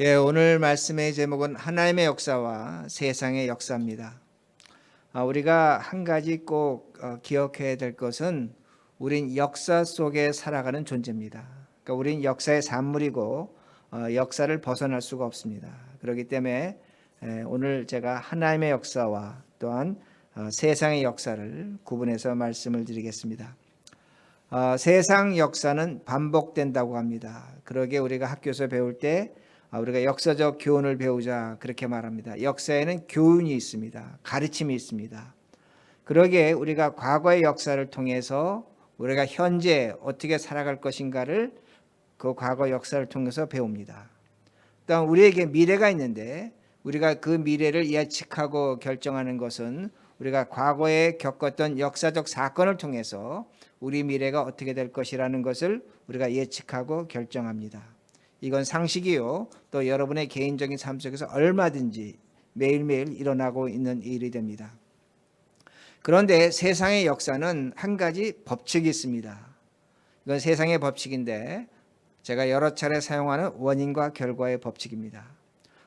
오늘 말씀의 제목은 하나님의 역사와 세상의 역사입니다. 우리가 한 가지 꼭 기억해야 될 것은 우린 역사 속에 살아가는 존재입니다. 그러니까 우린 역사의 산물이고 역사를 벗어날 수가 없습니다. 그렇기 때문에 오늘 제가 하나님의 역사와 또한 세상의 역사를 구분해서 말씀을 드리겠습니다. 세상 역사는 반복된다고 합니다. 그러게 우리가 학교에서 배울 때 우리가 역사적 교훈을 배우자 그렇게 말합니다. 역사에는 교훈이 있습니다. 가르침이 있습니다. 그러기에 우리가 과거의 역사를 통해서 우리가 현재 어떻게 살아갈 것인가를 그 과거 역사를 통해서 배웁니다. 또한 우리에게 미래가 있는데 우리가 그 미래를 예측하고 결정하는 것은 우리가 과거에 겪었던 역사적 사건을 통해서 우리 미래가 어떻게 될 것이라는 것을 우리가 예측하고 결정합니다. 이건 상식이요. 또 여러분의 개인적인 삶 속에서 얼마든지 매일매일 일어나고 있는 일이 됩니다. 그런데 세상의 역사는 한 가지 법칙이 있습니다. 이건 세상의 법칙인데 제가 여러 차례 사용하는 원인과 결과의 법칙입니다.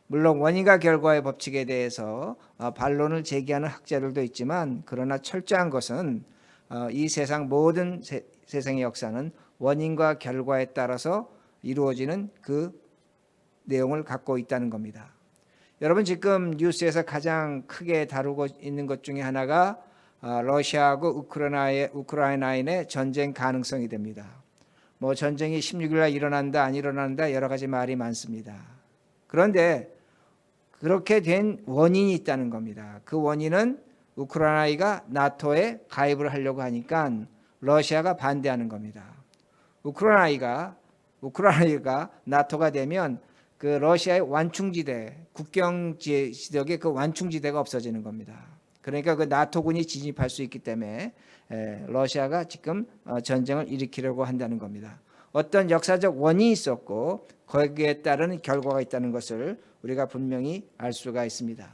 물론 원인과 결과의 법칙에 대해서 반론을 제기하는 학자들도 있지만 그러나 철저한 것은 이 세상 모든 세상의 역사는 원인과 결과에 따라서 이루어지는 그 내용을 갖고 있다는 겁니다. 여러분 지금 뉴스에서 가장 크게 다루고 있는 것 중에 하나가 러시아하고 우크라이나의 전쟁 가능성이 됩니다. 뭐 전쟁이 16일 날 일어난다 안 일어난다 여러 가지 말이 많습니다. 그런데 그렇게 된 원인이 있다는 겁니다. 그 원인은 우크라이나가 나토에 가입을 하려고 하니까 러시아가 반대하는 겁니다. 우크라이나가 나토가 되면 그 러시아의 완충지대, 국경 지역의 그 완충지대가 없어지는 겁니다. 그러니까 그 나토군이 진입할 수 있기 때문에 러시아가 지금 전쟁을 일으키려고 한다는 겁니다. 어떤 역사적 원인이 있었고 거기에 따른 결과가 있다는 것을 우리가 분명히 알 수가 있습니다.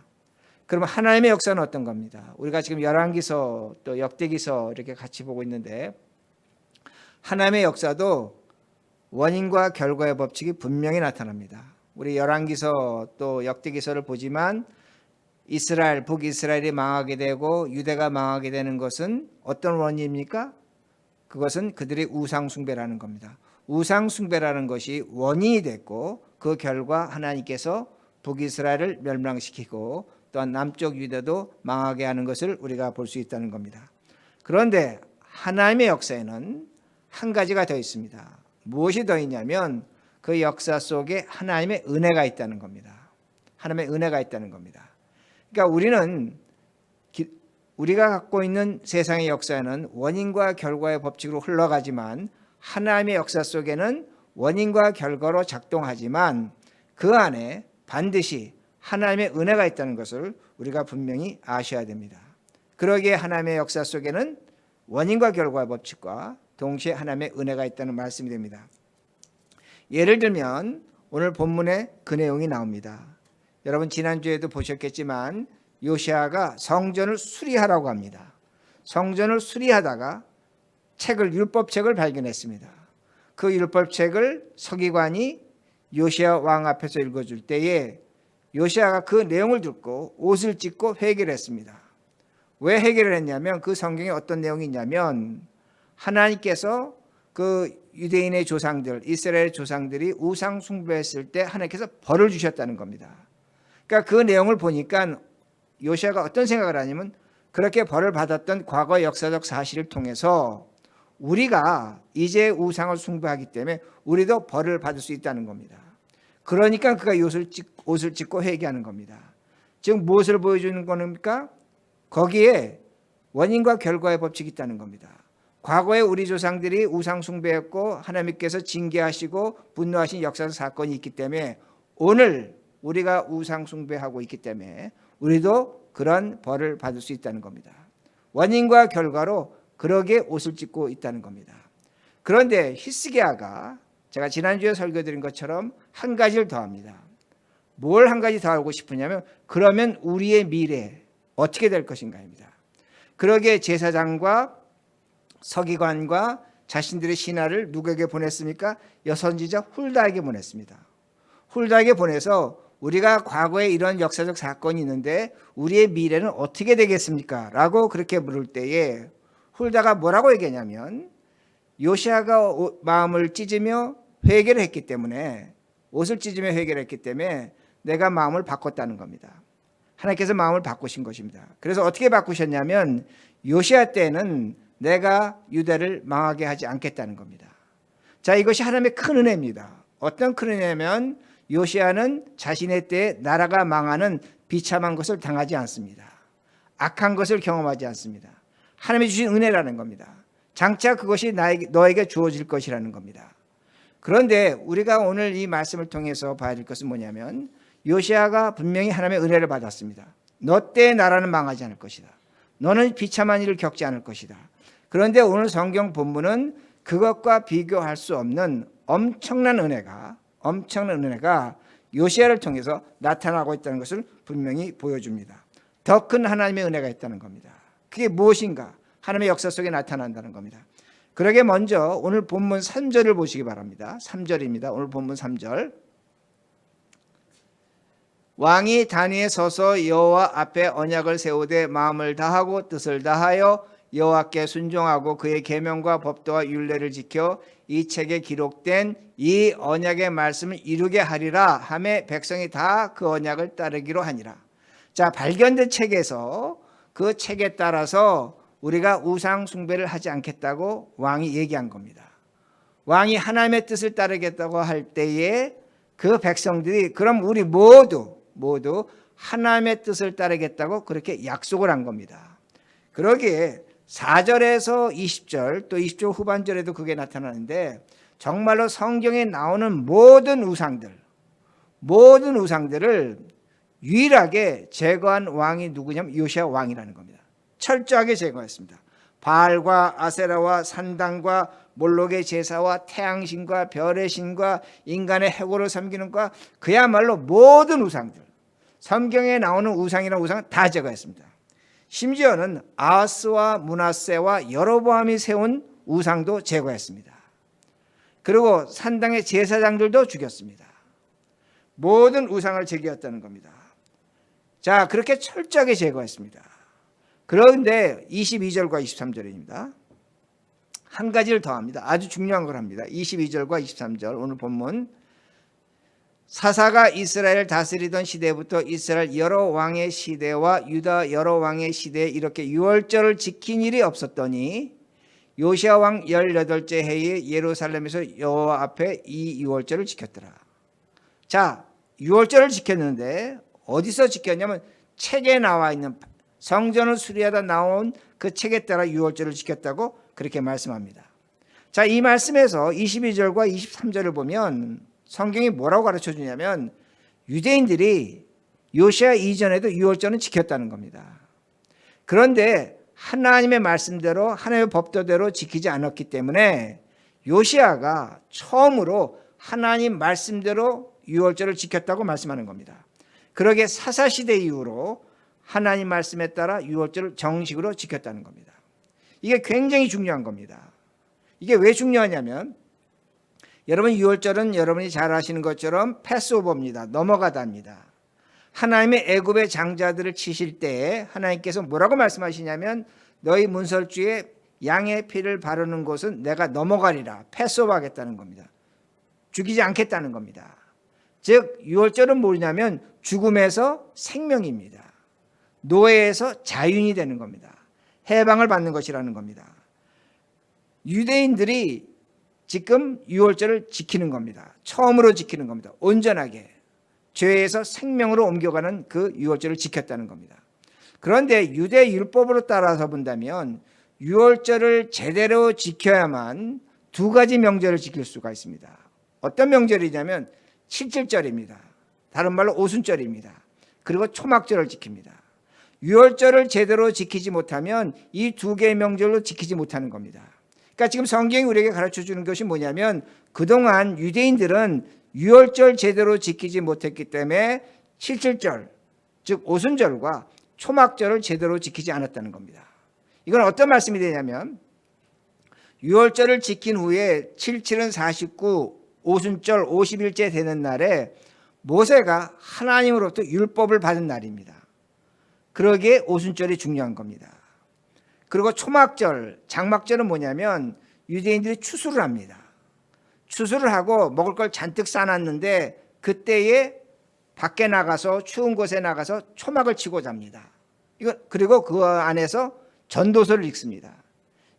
그러면 하나님의 역사는 어떤 겁니다? 우리가 지금 열왕기서 또 역대기서 이렇게 같이 보고 있는데 하나님의 역사도 원인과 결과의 법칙이 분명히 나타납니다. 우리 열왕기서 또 역대기서를 보지만 이스라엘, 북이스라엘이 망하게 되고 유대가 망하게 되는 것은 어떤 원인입니까? 그것은 그들의 우상숭배라는 겁니다. 우상숭배라는 것이 원인이 됐고 그 결과 하나님께서 북이스라엘을 멸망시키고 또한 남쪽 유대도 망하게 하는 것을 우리가 볼 수 있다는 겁니다. 그런데 하나님의 역사에는 한 가지가 더 있습니다. 무엇이 더 있냐면 그 역사 속에 하나님의 은혜가 있다는 겁니다. 하나님의 은혜가 있다는 겁니다. 그러니까 우리가 갖고 있는 세상의 역사는 원인과 결과의 법칙으로 흘러가지만 하나님의 역사 속에는 원인과 결과로 작동하지만 그 안에 반드시 하나님의 은혜가 있다는 것을 우리가 분명히 아셔야 됩니다. 그러기에 하나님의 역사 속에는 원인과 결과의 법칙과 동시에 하나님의 은혜가 있다는 말씀이 됩니다. 예를 들면 오늘 본문에 그 내용이 나옵니다. 여러분 지난주에도 보셨겠지만 요시아가 성전을 수리하라고 합니다. 성전을 수리하다가 율법책을 발견했습니다. 그 율법책을 서기관이 요시아 왕 앞에서 읽어줄 때에 요시아가 그 내용을 듣고 옷을 찢고 회개를 했습니다. 왜 회개를 했냐면 그 성경에 어떤 내용이 있냐면 하나님께서 그 유대인의 조상들, 이스라엘 조상들이 우상 숭배했을 때 하나님께서 벌을 주셨다는 겁니다. 그러니까 그 내용을 보니까 요시아가 어떤 생각을 하냐면 그렇게 벌을 받았던 과거 역사적 사실을 통해서 우리가 이제 우상을 숭배하기 때문에 우리도 벌을 받을 수 있다는 겁니다. 그러니까 그가 옷을 찢고 회개하는 겁니다. 지금 무엇을 보여주는 겁니까? 거기에 원인과 결과의 법칙이 있다는 겁니다. 과거에 우리 조상들이 우상 숭배했고 하나님께서 징계하시고 분노하신 역사적 사건이 있기 때문에 오늘 우리가 우상 숭배하고 있기 때문에 우리도 그런 벌을 받을 수 있다는 겁니다. 원인과 결과로 그러게 옷을 찢고 있다는 겁니다. 그런데 히스기야가 제가 지난주에 설교드린 것처럼 한 가지를 더합니다. 뭘 한 가지 더 알고 싶으냐면 그러면 우리의 미래 어떻게 될 것인가입니다. 그러기에 제사장과 서기관과 자신들의 신하를 누구에게 보냈습니까? 여선지자 훌다에게 보냈습니다. 훌다에게 보내서 우리가 과거에 이런 역사적 사건이 있는데 우리의 미래는 어떻게 되겠습니까? 라고 그렇게 물을 때에 훌다가 뭐라고 얘기하냐면 요시아가 마음을 찢으며 회개를 했기 때문에, 옷을 찢으며 회개를 했기 때문에 내가 마음을 바꿨다는 겁니다. 하나님께서 마음을 바꾸신 것입니다. 그래서 어떻게 바꾸셨냐면 요시아 때는 내가 유다를 망하게 하지 않겠다는 겁니다. 자, 이것이 하나님의 큰 은혜입니다. 어떤 큰 은혜냐면 요시아는 자신의 때에 나라가 망하는 비참한 것을 당하지 않습니다. 악한 것을 경험하지 않습니다. 하나님이 주신 은혜라는 겁니다. 장차 그것이 너에게 주어질 것이라는 겁니다. 그런데 우리가 오늘 이 말씀을 통해서 봐야 될 것은 뭐냐면 요시아가 분명히 하나님의 은혜를 받았습니다. 너 때의 나라는 망하지 않을 것이다. 너는 비참한 일을 겪지 않을 것이다. 그런데 오늘 성경 본문은 그것과 비교할 수 없는 엄청난 은혜가 요시아를 통해서 나타나고 있다는 것을 분명히 보여줍니다. 더 큰 하나님의 은혜가 있다는 겁니다. 그게 무엇인가? 하나님의 역사 속에 나타난다는 겁니다. 그러게 먼저 오늘 본문 3절을 보시기 바랍니다. 3절입니다. 오늘 본문 3절. 왕이 단위에 서서 여호와 앞에 언약을 세우되 마음을 다하고 뜻을 다하여 여호와께 순종하고 그의 계명과 법도와 율례를 지켜 이 책에 기록된 이 언약의 말씀을 이루게 하리라 하매 백성이 다 그 언약을 따르기로 하니라. 자, 발견된 책에서 그 책에 따라서 우리가 우상 숭배를 하지 않겠다고 왕이 얘기한 겁니다. 왕이 하나님의 뜻을 따르겠다고 할 때에 그 백성들이 그럼 우리 모두 하나님의 뜻을 따르겠다고 그렇게 약속을 한 겁니다. 그러기에 4절에서 20절 또 20절 후반절에도 그게 나타나는데 정말로 성경에 나오는 모든 우상들을 유일하게 제거한 왕이 누구냐면 요시아 왕이라는 겁니다. 철저하게 제거했습니다. 바알과 아세라와 산당과 몰록의 제사와 태양신과 별의 신과 인간의 해골을 섬기는 것, 그야말로 모든 우상들, 성경에 나오는 우상이라는 우상은 다 제거했습니다. 심지어는 아하스와 므낫세와 여로보암이 세운 우상도 제거했습니다. 그리고 산당의 제사장들도 죽였습니다. 모든 우상을 제거했다는 겁니다. 자, 그렇게 철저하게 제거했습니다. 그런데 22절과 23절입니다. 한 가지를 더 합니다. 아주 중요한 걸 합니다. 22절과 23절 오늘 본문. 사사가 이스라엘을 다스리던 시대부터 이스라엘 여러 왕의 시대와 유다 여러 왕의 시대에 이렇게 유월절을 지킨 일이 없었더니 요시아 왕 18째 해에 예루살렘에서 여호와 앞에 이 유월절을 지켰더라. 자, 유월절을 지켰는데 어디서 지켰냐면 책에 나와 있는, 성전을 수리하다 나온 그 책에 따라 유월절을 지켰다고 그렇게 말씀합니다. 자, 이 말씀에서 22절과 23절을 보면 성경이 뭐라고 가르쳐 주냐면 유대인들이 요시아 이전에도 유월절은 지켰다는 겁니다. 그런데 하나님의 말씀대로 하나님의 법도대로 지키지 않았기 때문에 요시아가 처음으로 하나님 말씀대로 유월절을 지켰다고 말씀하는 겁니다. 그러게 사사시대 이후로 하나님 말씀에 따라 유월절을 정식으로 지켰다는 겁니다. 이게 굉장히 중요한 겁니다. 이게 왜 중요하냐면 여러분, 유월절은 여러분이 잘 아시는 것처럼 패스오버입니다. 넘어가다입니다. 하나님의 애굽의 장자들을 치실 때에 하나님께서 뭐라고 말씀하시냐면 너희 문설주에 양의 피를 바르는 곳은 내가 넘어가리라, 패스오버 하겠다는 겁니다. 죽이지 않겠다는 겁니다. 즉 유월절은 뭐냐면 죽음에서 생명입니다. 노예에서 자유인이 되는 겁니다. 해방을 받는 것이라는 겁니다. 유대인들이 지금 유월절을 지키는 겁니다. 처음으로 지키는 겁니다. 온전하게 죄에서 생명으로 옮겨가는 그 유월절을 지켰다는 겁니다. 그런데 유대 율법으로 따라서 본다면 유월절을 제대로 지켜야만 두 가지 명절을 지킬 수가 있습니다. 어떤 명절이냐면 칠칠절입니다. 다른 말로 오순절입니다. 그리고 초막절을 지킵니다. 유월절을 제대로 지키지 못하면 이 두 개의 명절로 지키지 못하는 겁니다. 그러니까 지금 성경이 우리에게 가르쳐 주는 것이 뭐냐면 그동안 유대인들은 유월절 제대로 지키지 못했기 때문에 칠칠절, 즉 오순절과 초막절을 제대로 지키지 않았다는 겁니다. 이건 어떤 말씀이 되냐면 유월절을 지킨 후에 77은 49, 오순절 50일째 되는 날에 모세가 하나님으로부터 율법을 받은 날입니다. 그러기에 오순절이 중요한 겁니다. 그리고 초막절, 장막절은 뭐냐면 유대인들이 추수를 합니다. 추수를 하고 먹을 걸 잔뜩 싸놨는데 그때에 밖에 나가서 추운 곳에 나가서 초막을 치고 잡니다. 그리고 그 안에서 전도서를 읽습니다.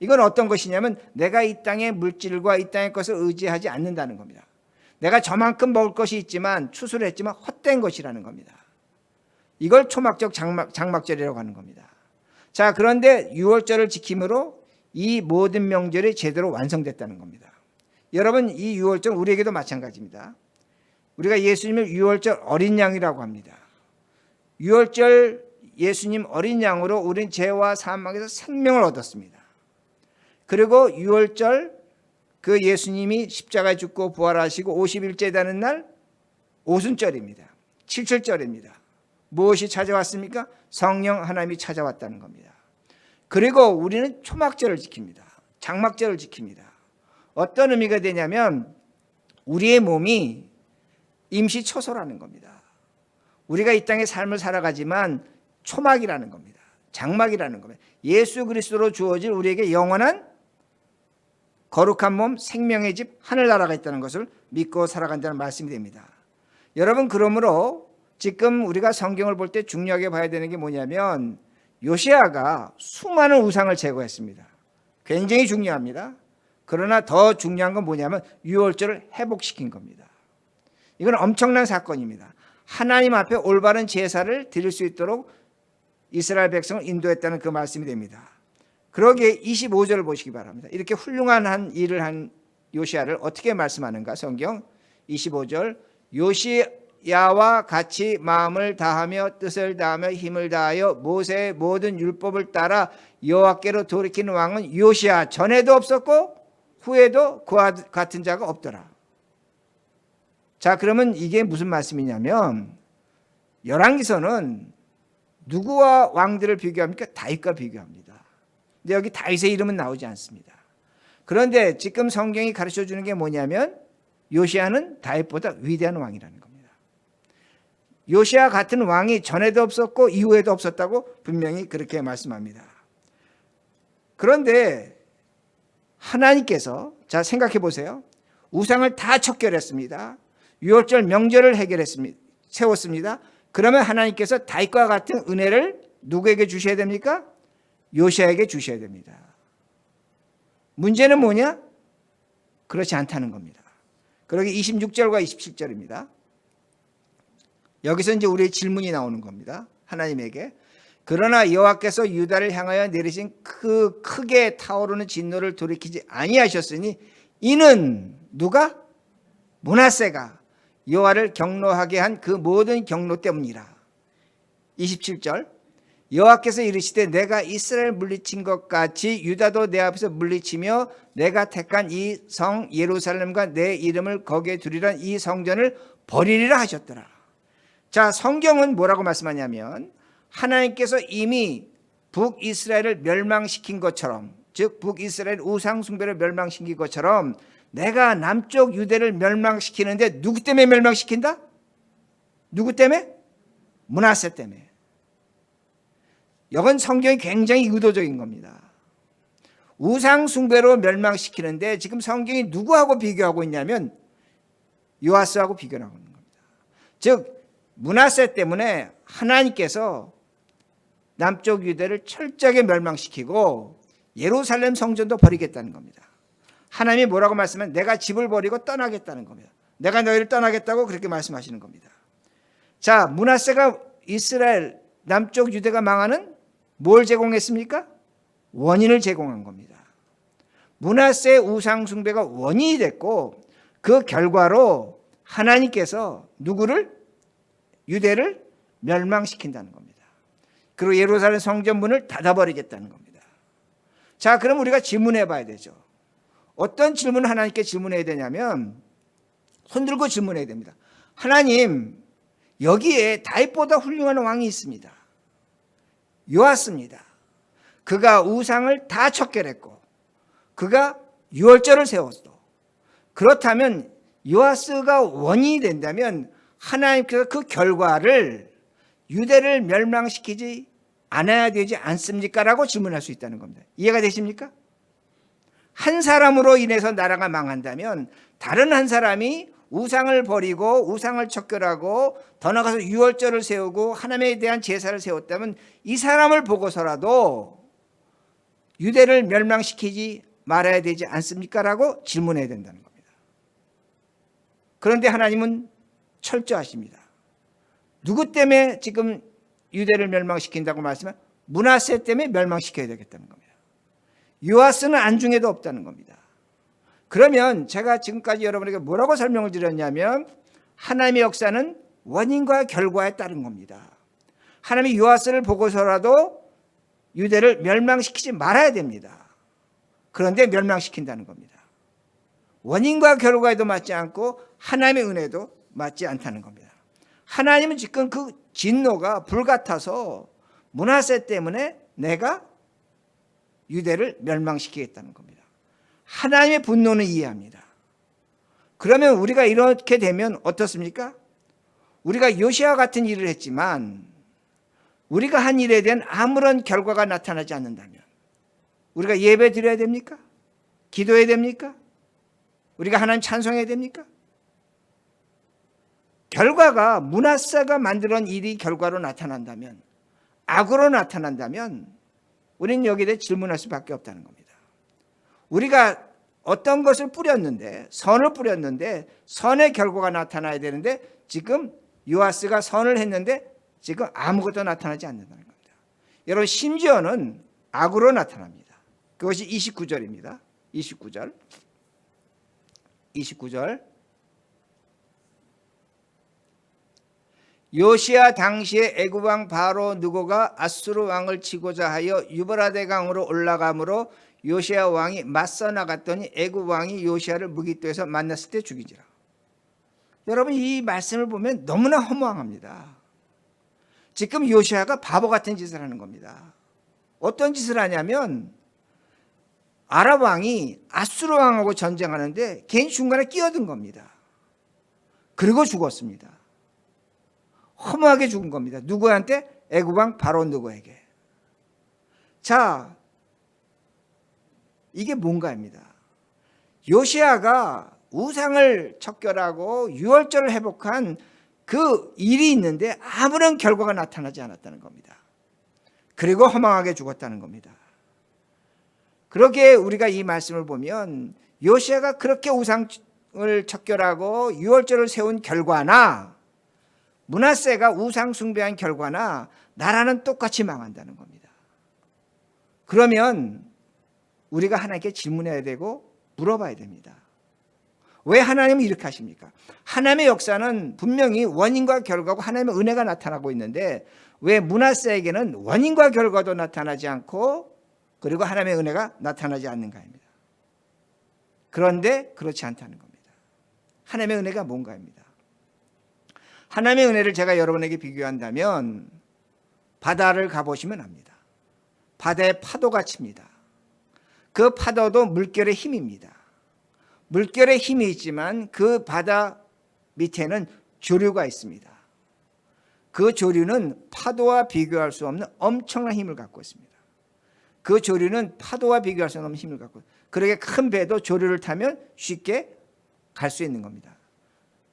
이건 어떤 것이냐면 내가 이 땅의 물질과 이 땅의 것을 의지하지 않는다는 겁니다. 내가 저만큼 먹을 것이 있지만 추수를 했지만 헛된 것이라는 겁니다. 이걸 초막절 장막절이라고 하는 겁니다. 자, 그런데 6월절을 지킴으로 이 모든 명절이 제대로 완성됐다는 겁니다. 여러분, 이 6월절 우리에게도 마찬가지입니다. 우리가 예수님을 6월절 어린 양이라고 합니다. 6월절 예수님 어린 양으로 우린 죄와 사망에서 생명을 얻었습니다. 그리고 6월절 그 예수님이 십자가에 죽고 부활하시고 50일째 되는 날 오순절입니다. 7절입니다. 무엇이 찾아왔습니까? 성령 하나님이 찾아왔다는 겁니다. 그리고 우리는 초막절을 지킵니다. 장막절을 지킵니다. 어떤 의미가 되냐면 우리의 몸이 임시 처소라는 겁니다. 우리가 이 땅의 삶을 살아가지만 초막이라는 겁니다. 장막이라는 겁니다. 예수 그리스도로 주어질 우리에게 영원한 거룩한 몸, 생명의 집, 하늘나라가 있다는 것을 믿고 살아간다는 말씀이 됩니다. 여러분, 그러므로 지금 우리가 성경을 볼 때 중요하게 봐야 되는 게 뭐냐면 요시야가 수많은 우상을 제거했습니다. 굉장히 중요합니다. 그러나 더 중요한 건 뭐냐면 6월절을 회복시킨 겁니다. 이건 엄청난 사건입니다. 하나님 앞에 올바른 제사를 드릴 수 있도록 이스라엘 백성을 인도했다는 그 말씀이 됩니다. 그러기에 25절을 보시기 바랍니다. 이렇게 훌륭한 한 일을 한 요시야를 어떻게 말씀하는가? 성경 25절 요시야와 같이 마음을 다하며 뜻을 다하며 힘을 다하여 모세의 모든 율법을 따라 여호와께로 돌이키는 왕은 요시야 전에도 없었고 후에도 그와 같은 자가 없더라. 자, 그러면 이게 무슨 말씀이냐면 열왕기서는 누구와 왕들을 비교합니까? 다윗과 비교합니다. 근데 여기 다윗의 이름은 나오지 않습니다. 그런데 지금 성경이 가르쳐주는 게 뭐냐면 요시야는 다윗보다 위대한 왕이라는 겁니다. 요시야 같은 왕이 전에도 없었고 이후에도 없었다고 분명히 그렇게 말씀합니다. 그런데 하나님께서 자 생각해 보세요. 우상을 다 척결했습니다. 6월절 명절을 세웠습니다. 그러면 하나님께서 다윗과 같은 은혜를 누구에게 주셔야 됩니까? 요시야에게 주셔야 됩니다. 문제는 뭐냐? 그렇지 않다는 겁니다. 그러기 26절과 27절입니다. 여기서 이제 우리의 질문이 나오는 겁니다. 하나님에게. 그러나 여호와께서 유다를 향하여 내리신 그 크게 타오르는 진노를 돌이키지 아니하셨으니 이는 누가? 므낫세가 여호와를 경노하게 한 그 모든 경노 때문이라. 27절 여호와께서 이르시되 내가 이스라엘 물리친 것 같이 유다도 내 앞에서 물리치며 내가 택한 이 성 예루살렘과 내 이름을 거기에 두리라 이 성전을 버리리라 하셨더라. 자, 성경은 뭐라고 말씀하냐면 하나님께서 이미 북이스라엘을 멸망시킨 것처럼, 즉 북이스라엘 우상 숭배를 멸망시킨 것처럼 내가 남쪽 유대를 멸망시키는데 누구 때문에 멸망시킨다? 누구 때문에? 므낫세 때문에. 이건 성경이 굉장히 의도적인 겁니다. 우상 숭배로 멸망시키는데 지금 성경이 누구하고 비교하고 있냐면 요아스하고 비교하고 있는 겁니다. 즉 므낫세 때문에 하나님께서 남쪽 유대를 철저하게 멸망시키고 예루살렘 성전도 버리겠다는 겁니다. 하나님이 뭐라고 말씀하면 내가 집을 버리고 떠나겠다는 겁니다. 내가 너희를 떠나겠다고 그렇게 말씀하시는 겁니다. 자, 므낫세가 이스라엘 남쪽 유대가 망하는 뭘 제공했습니까? 원인을 제공한 겁니다. 므낫세의 우상 숭배가 원인이 됐고 그 결과로 하나님께서 누구를? 유대를 멸망시킨다는 겁니다. 그리고 예루살렘 성전 문을 닫아버리겠다는 겁니다. 자, 그럼 우리가 질문해 봐야 되죠. 어떤 질문을 하나님께 질문해야 되냐면 손 들고 질문해야 됩니다. 하나님, 여기에 다윗보다 훌륭한 왕이 있습니다. 요아스입니다. 그가 우상을 다 척결했고 그가 유월절을 세웠어. 그렇다면 요아스가 원인이 된다면 하나님께서 그 결과를 유대를 멸망시키지 않아야 되지 않습니까? 라고 질문할 수 있다는 겁니다. 이해가 되십니까? 한 사람으로 인해서 나라가 망한다면 다른 한 사람이 우상을 버리고 우상을 척결하고 더 나아가서 유월절을 세우고 하나님에 대한 제사를 세웠다면 이 사람을 보고서라도 유대를 멸망시키지 말아야 되지 않습니까? 라고 질문해야 된다는 겁니다. 그런데 하나님은 철저하십니다. 누구 때문에 지금 유대를 멸망시킨다고 말씀하면 므낫세 때문에 멸망시켜야 되겠다는 겁니다. 요아스는 안중에도 없다는 겁니다. 그러면 제가 지금까지 여러분에게 뭐라고 설명을 드렸냐면 하나님의 역사는 원인과 결과에 따른 겁니다. 하나님이 요아스를 보고서라도 유대를 멸망시키지 말아야 됩니다. 그런데 멸망시킨다는 겁니다. 원인과 결과에도 맞지 않고 하나님의 은혜도 맞지 않다는 겁니다. 하나님은 지금 그 진노가 불같아서 므낫세 때문에 내가 유대를 멸망시키겠다는 겁니다. 하나님의 분노는 이해합니다. 그러면 우리가 이렇게 되면 어떻습니까? 우리가 요시아 같은 일을 했지만 우리가 한 일에 대한 아무런 결과가 나타나지 않는다면 우리가 예배 드려야 됩니까? 기도해야 됩니까? 우리가 하나님 찬송해야 됩니까? 결과가 므낫세가 만들어낸 일이 결과로 나타난다면 악으로 나타난다면 우리는 여기에 대해 질문할 수밖에 없다는 겁니다. 우리가 어떤 것을 뿌렸는데 선을 뿌렸는데 선의 결과가 나타나야 되는데 지금 요아스가 선을 했는데 지금 아무것도 나타나지 않는다는 겁니다. 여러분 심지어는 악으로 나타납니다. 그것이 29절입니다. 29절 요시야 당시에 애굽 왕 바로 느고가 아수르 왕을 치고자 하여 유브라데 강으로 올라가므로 요시야 왕이 맞서 나갔더니 애굽 왕이 요시야를 무기토에서 만났을 때 죽이지라. 여러분 이 말씀을 보면 너무나 허무합니다. 지금 요시야가 바보 같은 짓을 하는 겁니다. 어떤 짓을 하냐면 아랍 왕이 아수르 왕하고 전쟁하는데 괜히 중간에 끼어든 겁니다. 그리고 죽었습니다. 허무하게 죽은 겁니다. 누구한테? 애굽 왕 바로 느고에게. 자, 이게 뭔가입니다. 요시야가 우상을 척결하고 유월절을 회복한 그 일이 있는데 아무런 결과가 나타나지 않았다는 겁니다. 그리고 허망하게 죽었다는 겁니다. 그러기에 우리가 이 말씀을 보면 요시야가 그렇게 우상을 척결하고 유월절을 세운 결과나 므낫세가 우상 숭배한 결과나 나라는 똑같이 망한다는 겁니다. 그러면 우리가 하나님께 질문해야 되고 물어봐야 됩니다. 왜 하나님은 이렇게 하십니까? 하나님의 역사는 분명히 원인과 결과고 하나님의 은혜가 나타나고 있는데 왜 므낫세에게는 원인과 결과도 나타나지 않고 그리고 하나님의 은혜가 나타나지 않는가입니다. 그런데 그렇지 않다는 겁니다. 하나님의 은혜가 뭔가입니다. 하나님의 은혜를 제가 여러분에게 비교한다면 바다를 가보시면 압니다. 바다에 파도가 칩니다. 그 파도도 물결의 힘입니다. 물결의 힘이 있지만 그 바다 밑에는 조류가 있습니다. 그 조류는 파도와 비교할 수 없는 엄청난 힘을 갖고 있습니다. 그 조류는 파도와 비교할 수 없는 힘을 갖고 있습니다. 그렇게 큰 배도 조류를 타면 쉽게 갈 수 있는 겁니다.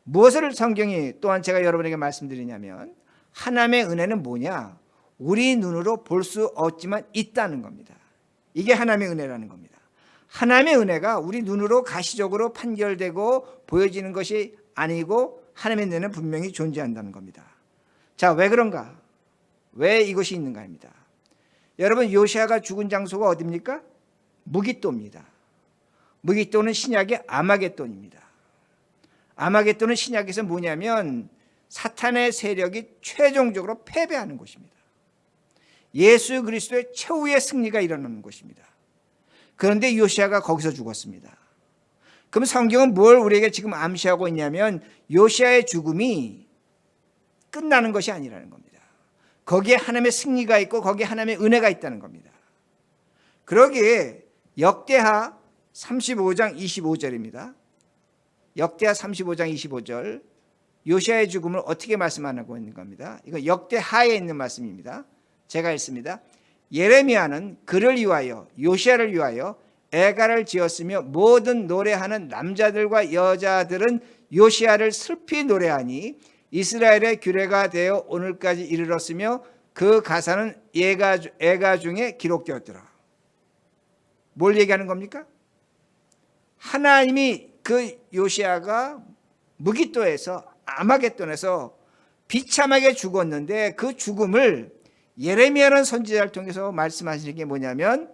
무엇을 성경이 또한 제가 여러분에게 말씀드리냐면 하나님의 은혜는 뭐냐? 우리 눈으로 볼 수 없지만 있다는 겁니다. 이게 하나님의 은혜라는 겁니다. 하나님의 은혜가 우리 눈으로 가시적으로 판결되고 보여지는 것이 아니고 하나님의 은혜는 분명히 존재한다는 겁니다. 자, 왜 그런가? 왜 이것이 있는가입니다. 여러분 요시야가 죽은 장소가 어디입니까? 무기토입니다. 무기토는 신약의 아마겟돈입니다. 아마겟돈은 신약에서 뭐냐면 사탄의 세력이 최종적으로 패배하는 곳입니다. 예수 그리스도의 최후의 승리가 일어나는 곳입니다. 그런데 요시야가 거기서 죽었습니다. 그럼 성경은 뭘 우리에게 지금 암시하고 있냐면 요시야의 죽음이 끝나는 것이 아니라는 겁니다. 거기에 하나님의 승리가 있고 거기에 하나님의 은혜가 있다는 겁니다. 그러기에 역대하 35장 25절입니다. 역대하 35장 25절 요시야의 죽음을 어떻게 말씀하고 있는 겁니다. 이거 역대하에 있는 말씀입니다. 제가 읽습니다. 예레미야는 그를 위하여 요시야를 위하여 애가를 지었으며 모든 노래하는 남자들과 여자들은 요시야를 슬피 노래하니 이스라엘의 규례가 되어 오늘까지 이르렀으며 그 가사는 애가 중에 기록되었더라. 뭘 얘기하는 겁니까? 하나님이 그 요시야가 무기또에서 아마겟돈에서 비참하게 죽었는데 그 죽음을 예레미야라는 선지자를 통해서 말씀하시는 게 뭐냐면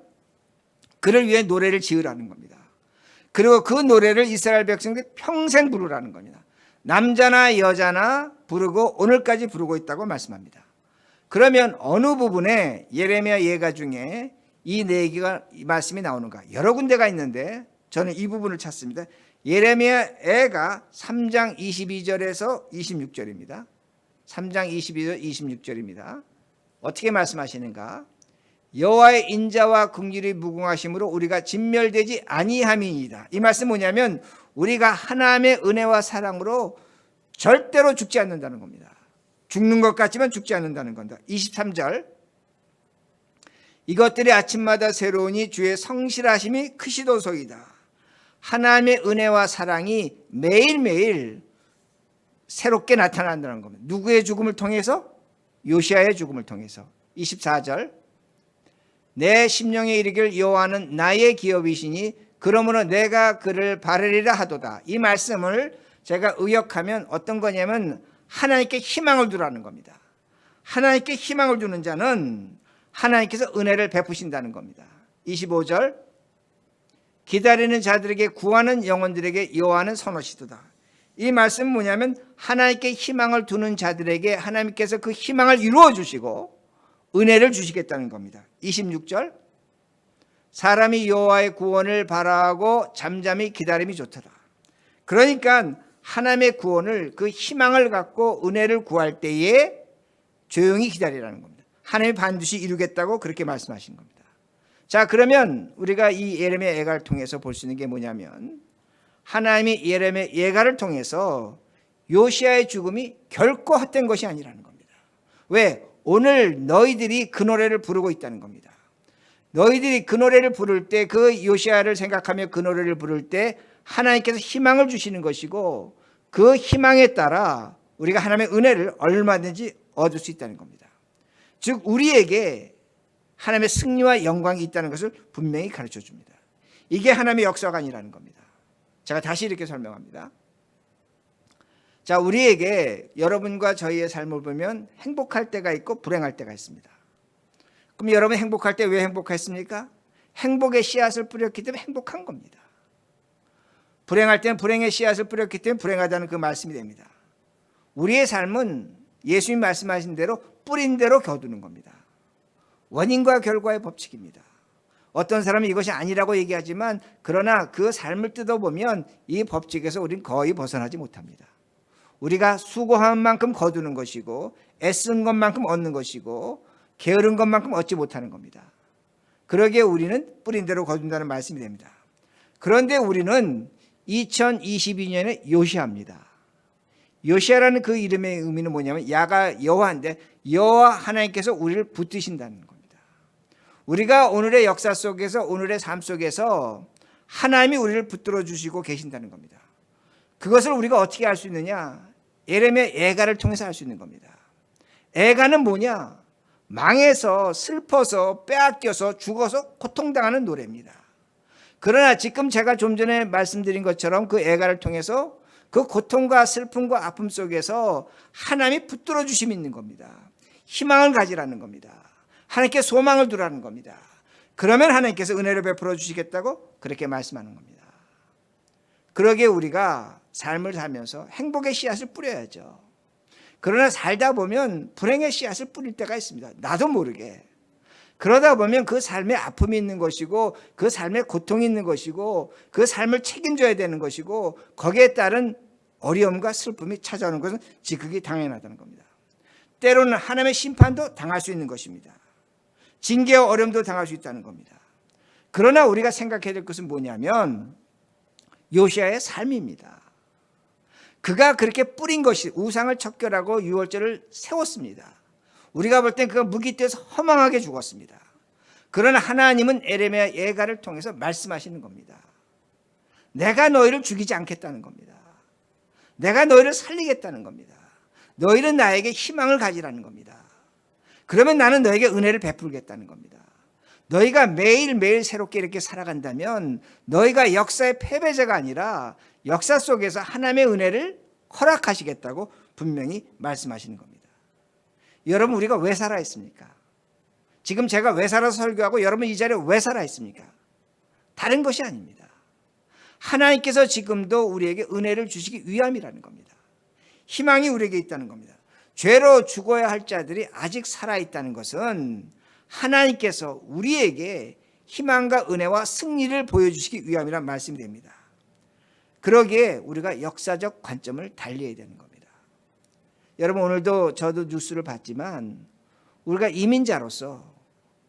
그를 위해 노래를 지으라는 겁니다. 그리고 그 노래를 이스라엘 백성들이 평생 부르라는 겁니다. 남자나 여자나 부르고 오늘까지 부르고 있다고 말씀합니다. 그러면 어느 부분에 예레미야 예가 중에 이 네 개가 말씀이 나오는가? 여러 군데가 있는데 저는 이 부분을 찾습니다. 예레미야 애가 3장 22절에서 26절입니다. 3장 22절 26절입니다. 어떻게 말씀하시는가? 여호와의 인자와 긍휼이 무궁하심으로 우리가 진멸되지 아니함이니이다. 이 말씀 뭐냐면 우리가 하나님의 은혜와 사랑으로 절대로 죽지 않는다는 겁니다. 죽는 것 같지만 죽지 않는다는 겁니다. 23절 이것들이 아침마다 새로우니 주의 성실하심이 크시도소이다. 하나님의 은혜와 사랑이 매일매일 새롭게 나타난다는 겁니다. 누구의 죽음을 통해서? 요시야의 죽음을 통해서. 24절 내 심령에 이르기를 여호와는 나의 기업이시니 그러므로 내가 그를 바르리라 하도다. 이 말씀을 제가 의역하면 어떤 거냐면 하나님께 희망을 두라는 겁니다. 하나님께 희망을 두는 자는 하나님께서 은혜를 베푸신다는 겁니다. 25절 기다리는 자들에게 구하는 영혼들에게 여호와는 선하시도다. 이 말씀은 뭐냐면 하나님께 희망을 두는 자들에게 하나님께서 그 희망을 이루어 주시고 은혜를 주시겠다는 겁니다. 26절 사람이 여호와의 구원을 바라고 잠잠히 기다림이 좋더라. 그러니까 하나님의 구원을 그 희망을 갖고 은혜를 구할 때에 조용히 기다리라는 겁니다. 하나님이 반드시 이루겠다고 그렇게 말씀하신 겁니다. 자, 그러면 우리가 이 예레미야 예가를 통해서 볼 수 있는 게 뭐냐면 하나님이 예레미야 예가를 통해서 요시야의 죽음이 결코 헛된 것이 아니라는 겁니다. 왜? 오늘 너희들이 그 노래를 부르고 있다는 겁니다. 너희들이 그 노래를 부를 때 그 요시야를 생각하며 그 노래를 부를 때 하나님께서 희망을 주시는 것이고 그 희망에 따라 우리가 하나님의 은혜를 얼마든지 얻을 수 있다는 겁니다. 즉 우리에게 하나님의 승리와 영광이 있다는 것을 분명히 가르쳐 줍니다. 이게 하나님의 역사관이라는 겁니다. 제가 다시 이렇게 설명합니다. 자, 우리에게 여러분과 저희의 삶을 보면 행복할 때가 있고 불행할 때가 있습니다. 그럼 여러분 행복할 때 왜 행복했습니까? 행복의 씨앗을 뿌렸기 때문에 행복한 겁니다. 불행할 때는 불행의 씨앗을 뿌렸기 때문에 불행하다는 그 말씀이 됩니다. 우리의 삶은 예수님 말씀하신 대로 뿌린 대로 거두는 겁니다. 원인과 결과의 법칙입니다. 어떤 사람은 이것이 아니라고 얘기하지만 그러나 그 삶을 뜯어보면 이 법칙에서 우리는 거의 벗어나지 못합니다. 우리가 수고한 만큼 거두는 것이고 애쓴 것만큼 얻는 것이고 게으른 것만큼 얻지 못하는 겁니다. 그러기에 우리는 뿌린 대로 거둔다는 말씀이 됩니다. 그런데 우리는 2022년에 요시야입니다. 요시야라는 그 이름의 의미는 뭐냐면 야가 여호와인데 여호와 하나님께서 우리를 붙드신다는 겁니다. 우리가 오늘의 역사 속에서 오늘의 삶 속에서 하나님이 우리를 붙들어 주시고 계신다는 겁니다. 그것을 우리가 어떻게 알 수 있느냐? 예레미야 애가를 통해서 알 수 있는 겁니다. 애가는 뭐냐? 망해서 슬퍼서 빼앗겨서 죽어서 고통당하는 노래입니다. 그러나 지금 제가 좀 전에 말씀드린 것처럼 그 애가를 통해서 그 고통과 슬픔과 아픔 속에서 하나님이 붙들어 주심이 있는 겁니다. 희망을 가지라는 겁니다. 하나님께 소망을 두라는 겁니다. 그러면 하나님께서 은혜를 베풀어 주시겠다고 그렇게 말씀하는 겁니다. 그러기에 우리가 삶을 살면서 행복의 씨앗을 뿌려야죠. 그러나 살다 보면 불행의 씨앗을 뿌릴 때가 있습니다. 나도 모르게. 그러다 보면 그 삶에 아픔이 있는 것이고 그 삶에 고통이 있는 것이고 그 삶을 책임져야 되는 것이고 거기에 따른 어려움과 슬픔이 찾아오는 것은 지극히 당연하다는 겁니다. 때로는 하나님의 심판도 당할 수 있는 것입니다. 징계와 어려움도 당할 수 있다는 겁니다. 그러나 우리가 생각해야 될 것은 뭐냐면 요시야의 삶입니다. 그가 그렇게 뿌린 것이 우상을 척결하고 유월절을 세웠습니다. 우리가 볼 땐 그가 무기때에서 허망하게 죽었습니다. 그러나 하나님은 에레미야 예가를 통해서 말씀하시는 겁니다. 내가 너희를 죽이지 않겠다는 겁니다. 내가 너희를 살리겠다는 겁니다. 너희는 나에게 희망을 가지라는 겁니다. 그러면 나는 너에게 은혜를 베풀겠다는 겁니다. 너희가 매일매일 새롭게 이렇게 살아간다면 너희가 역사의 패배자가 아니라 역사 속에서 하나님의 은혜를 허락하시겠다고 분명히 말씀하시는 겁니다. 여러분, 우리가 왜 살아있습니까? 지금 제가 왜 살아서 설교하고 여러분 이 자리에 왜 살아있습니까? 다른 것이 아닙니다. 하나님께서 지금도 우리에게 은혜를 주시기 위함이라는 겁니다. 희망이 우리에게 있다는 겁니다. 죄로 죽어야 할 자들이 아직 살아있다는 것은 하나님께서 우리에게 희망과 은혜와 승리를 보여주시기 위함이란 말씀이 됩니다. 그러기에 우리가 역사적 관점을 달리해야 되는 겁니다. 여러분, 오늘도 저도 뉴스를 봤지만 우리가 이민자로서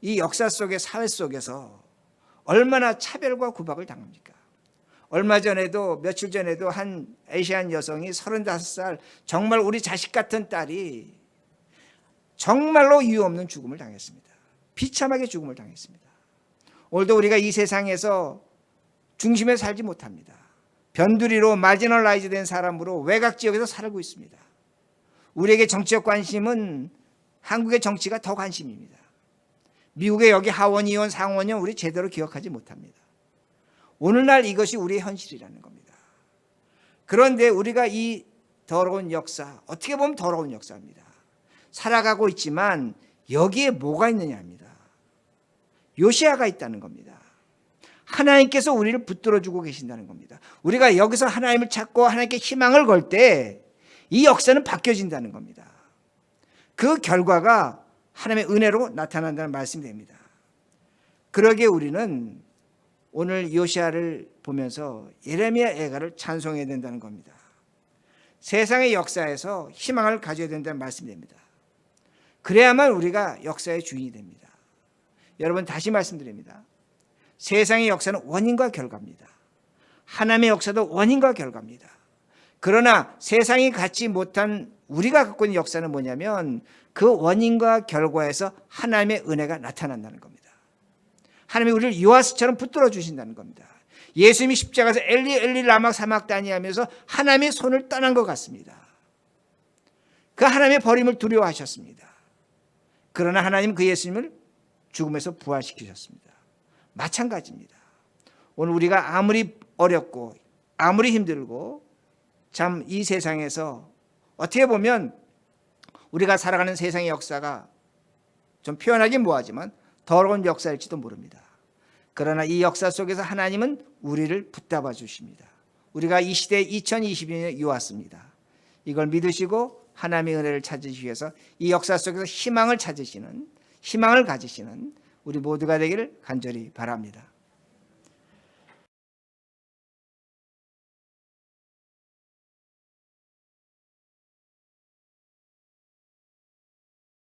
이 역사 속의 사회 속에서 얼마나 차별과 구박을 당합니까? 얼마 전에도 며칠 전에도 한 아시안 여성이 35살 정말 우리 자식 같은 딸이 정말로 이유 없는 죽음을 당했습니다. 비참하게 죽음을 당했습니다. 오늘도 우리가 이 세상에서 중심에 살지 못합니다. 변두리로 마지널라이즈 된 사람으로 외곽 지역에서 살고 있습니다. 우리에게 정치적 관심은 한국의 정치가 더 관심입니다. 미국의 여기 하원의원, 상원의원 우리 제대로 기억하지 못합니다. 오늘날 이것이 우리의 현실이라는 겁니다. 그런데 우리가 이 더러운 역사, 어떻게 보면 더러운 역사입니다. 살아가고 있지만 여기에 뭐가 있느냐입니다. 요시야가 있다는 겁니다. 하나님께서 우리를 붙들어주고 계신다는 겁니다. 우리가 여기서 하나님을 찾고 하나님께 희망을 걸 때 이 역사는 바뀌어진다는 겁니다. 그 결과가 하나님의 은혜로 나타난다는 말씀이 됩니다. 그러기에 우리는 오늘 요시야를 보면서 예레미야 예가를 찬송해야 된다는 겁니다. 세상의 역사에서 희망을 가져야 된다는 말씀이 됩니다. 그래야만 우리가 역사의 주인이 됩니다. 여러분, 다시 말씀드립니다. 세상의 역사는 원인과 결과입니다. 하나님의 역사도 원인과 결과입니다. 그러나 세상이 갖지 못한 우리가 갖고 있는 역사는 뭐냐면 그 원인과 결과에서 하나님의 은혜가 나타난다는 겁니다. 하나님이 우리를 요아스처럼 붙들어 주신다는 겁니다. 예수님이 십자가에서 엘리 엘리 라마 사막다니 하면서 하나님의 손을 떠난 것 같습니다. 그 하나님의 버림을 두려워하셨습니다. 그러나 하나님 그 예수님을 죽음에서 부활시키셨습니다. 마찬가지입니다. 오늘 우리가 아무리 어렵고 아무리 힘들고 참 이 세상에서 어떻게 보면 우리가 살아가는 세상의 역사가 좀 표현하긴 뭐하지만 더러운 역사일지도 모릅니다. 그러나 이 역사 속에서 하나님은 우리를 붙잡아 주십니다. 우리가 이 시대에 2022년에 왔습니다. 이걸 믿으시고 하나님의 은혜를 찾으시기 위해서 이 역사 속에서 희망을 찾으시는, 희망을 가지시는 우리 모두가 되기를 간절히 바랍니다.